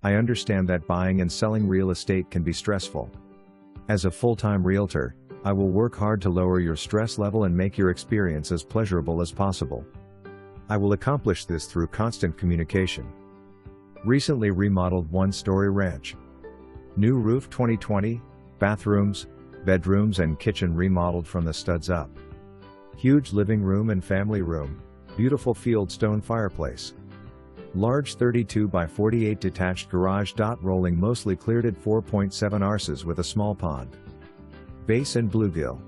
I understand that buying and selling real estate can be stressful. As a full-time realtor, I will work hard to lower your stress level and make your experience as pleasurable as possible. I will accomplish this through constant communication. Recently remodeled one-story ranch. New roof 2020, bathrooms, bedrooms and kitchen remodeled from the studs up. Huge living room and family room, beautiful fieldstone fireplace. Large 32 by 48 detached garage.Rolling mostly clearded 4.7 arses with a small pond. Bass and bluegill.